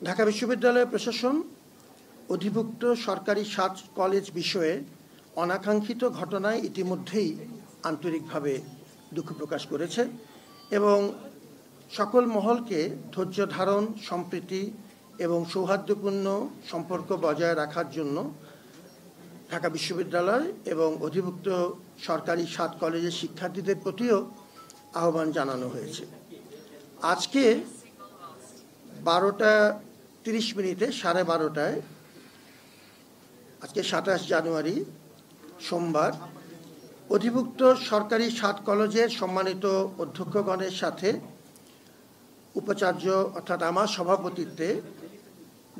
ঢাকা বিশ্ববিদ্যালয় প্রশাসন অধিভুক্ত সরকারি 7 কলেজ বিষয়ে অনাকাঙ্ক্ষিত ঘটনায় ইতিমধ্যেই আন্তরিকভাবে দুঃখ প্রকাশ করেছে এবং সকল মহলকে ধৈর্য ধারণ, সম্প্রীতি এবং সৌহার্দ্যপূর্ণ সম্পর্ক বজায় রাখার জন্য ঢাকা বিশ্ববিদ্যালয় এবং অধিভুক্ত সরকারি 7 কলেজের শিক্ষার্থীদের প্রতিও আহ্বান জানানো হয়েছে। আজকে 12:30 12:30 আজকে 27 জানুয়ারি সোমবার অধিভুক্ত সরকারি 7 কলেজের সম্মানিত অধ্যক্ষগণের সাথে উপাচার্য অর্থাৎ আমার সভাপতিত্বে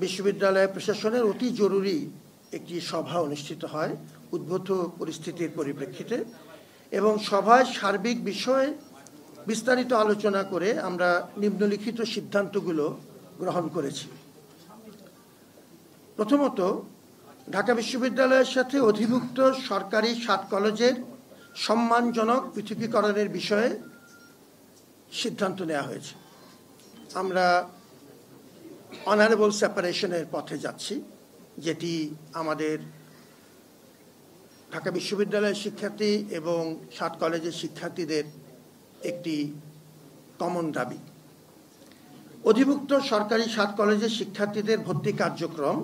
বিশ্ববিদ্যালয় প্রশাসনের অতি জরুরি একটি সভা অনুষ্ঠিত হয় উদ্ভূত পরিস্থিতির পরিপ্রেক্ষিতে এবং সভায় সার্বিক বিষয়ে বিস্তারিত আলোচনা করে আমরা নিম্নলিখিত সিদ্ধান্তগুলো গ্রহণ করেছি। প্রথমত, ঢাকা বিশ্ববিদ্যালয়ের সাথে অধিভুক্ত সরকারি 7 কলেজের সম্মানজনক পৃথকীকরণের বিষয়ে সিদ্ধান্ত নেওয়া হয়েছে। আমরা অনারেবল সেপারেশনের পথে যাচ্ছি, যেটি আমাদের ঢাকা বিশ্ববিদ্যালয়ের শিক্ষার্থী এবং 7 কলেজের শিক্ষার্থীদের একটি কমন দাবি। অধিভুক্ত সরকারি 7 কলেজের শিক্ষার্থীদের ভর্তি কার্যক্রম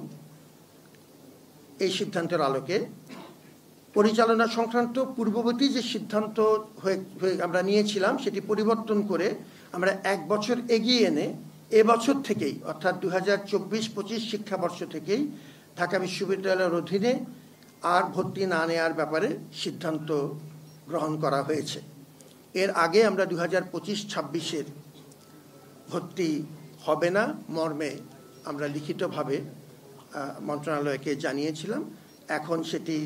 এই সিদ্ধান্তের আলোকে পরিচালনা সংক্রান্ত পূর্ববর্তী যে সিদ্ধান্ত আমরা নিয়েছিলাম সেটি পরিবর্তন করে আমরা 1 বছর এগিয়ে এনে এবছর থেকেই অর্থাৎ 2024-25 শিক্ষাবর্ষ থেকেই ঢাকা বিশ্ববিদ্যালয়ের অধীনে আর ভর্তি না নেওয়ার ব্যাপারে সিদ্ধান্ত গ্রহণ করা হয়েছে। এর আগে আমরা 2025-26-এর ভর্তি হবে না মর্মে আমরা লিখিতভাবে মন্ত্রণালয়কে জানিয়েছিলাম। এখন সেটি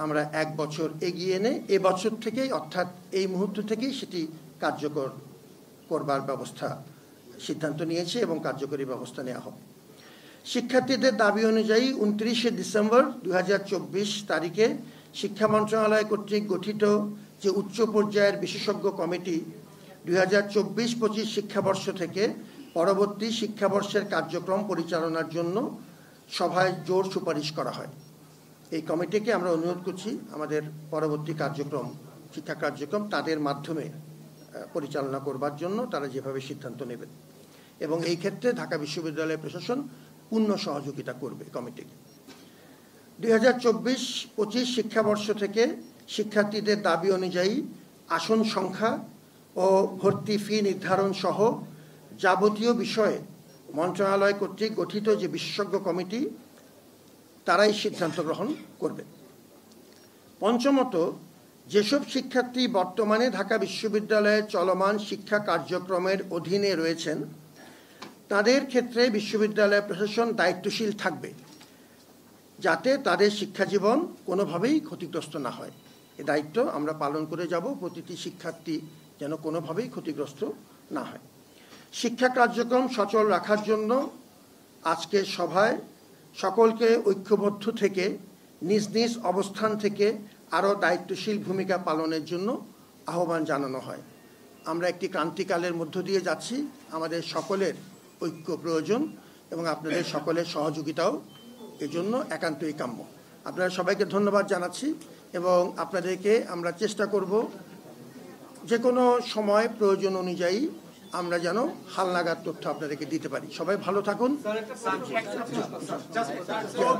আমরা 1 বছর এগিয়ে এনে এবছর থেকেই অর্থাৎ এই মুহূর্ত থেকেই সেটি কার্যকর করবার ব্যবস্থা সিদ্ধান্ত নিয়েছে এবং কার্যকরী ব্যবস্থা নেওয়া হবে। শিক্ষার্থীদের দাবি অনুযায়ী 29শে ডিসেম্বর 2024 তারিখে শিক্ষা মন্ত্রণালয় কর্তৃক গঠিত যে উচ্চ পর্যায়ের বিশেষজ্ঞ কমিটি 2024-25 শিক্ষাবর্ষ থেকে পরবর্তী শিক্ষাবর্ষের কার্যক্রম পরিচালনার জন্য সভায় জোর সুপারিশ করা হয়। এই কমিটিকে আমরা অনুরোধ করছি আমাদের পরবর্তী কার্যক্রম শিক্ষা কার্যক্রম তাদের মাধ্যমে পরিচালনা করবার জন্য তারা যেভাবে সিদ্ধান্ত নেবেন এবং এই ক্ষেত্রে ঢাকা বিশ্ববিদ্যালয় প্রশাসন পূর্ণ সহযোগিতা করবে কমিটিকে। 2024-25 শিক্ষাবর্ষ থেকে শিক্ষার্থীদের দাবি অনুযায়ী আসন সংখ্যা ও ভর্তি ফি নির্ধারণ সহ যাবতীয় বিষয়ে মন্ত্রণালয় কর্তৃক গঠিত যে বিশেষজ্ঞ কমিটি তারাই সিদ্ধান্ত গ্রহণ করবে। পঞ্চমত, যেসব শিক্ষার্থী বর্তমানে ঢাকা বিশ্ববিদ্যালয়ের চলমান শিক্ষা কার্যক্রমের অধীনে রয়েছেন তাদের ক্ষেত্রে বিশ্ববিদ্যালয় প্রশাসন দায়িত্বশীল থাকবে যাতে তাদের শিক্ষাজীবন কোনোভাবেই ক্ষতিগ্রস্ত না হয়। এ দায়িত্ব আমরা পালন করে যাব, প্রতিটি শিক্ষার্থী যেন কোনোভাবেই ক্ষতিগ্রস্ত না হয়। শিক্ষা কার্যক্রম সচল রাখার জন্য আজকের সভায় সকলকে ঐক্যবদ্ধ থেকে নিজ নিজ অবস্থান থেকে আরও দায়িত্বশীল ভূমিকা পালনের জন্য আহ্বান জানানো হয়। আমরা একটি ক্রান্তিকালের মধ্য দিয়ে যাচ্ছি, আমাদের সকলের ঐক্য প্রয়োজন এবং আপনাদের সকলের সহযোগিতাও এজন্য একান্তই কাম্য। আপনারা সবাইকে ধন্যবাদ জানাচ্ছি এবং আপনাদেরকে আমরা চেষ্টা করব যে কোনো সময় প্রয়োজন অনুযায়ী আমরা যেন হালনাগাদ তথ্য আপনাদেরকে দিতে পারি। সবাই ভালো থাকুন,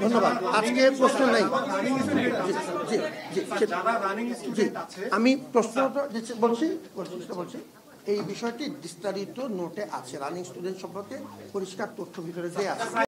ধন্যবাদ। আজকে প্রশ্ন নেই। আমি প্রশ্নটা বলছি এই বিষয়টি বিস্তারিত নোটে আছে, রানিং স্টুডেন্ট সম্পর্কে পরিষ্কার তথ্য ভিতরে দেওয়া আছে।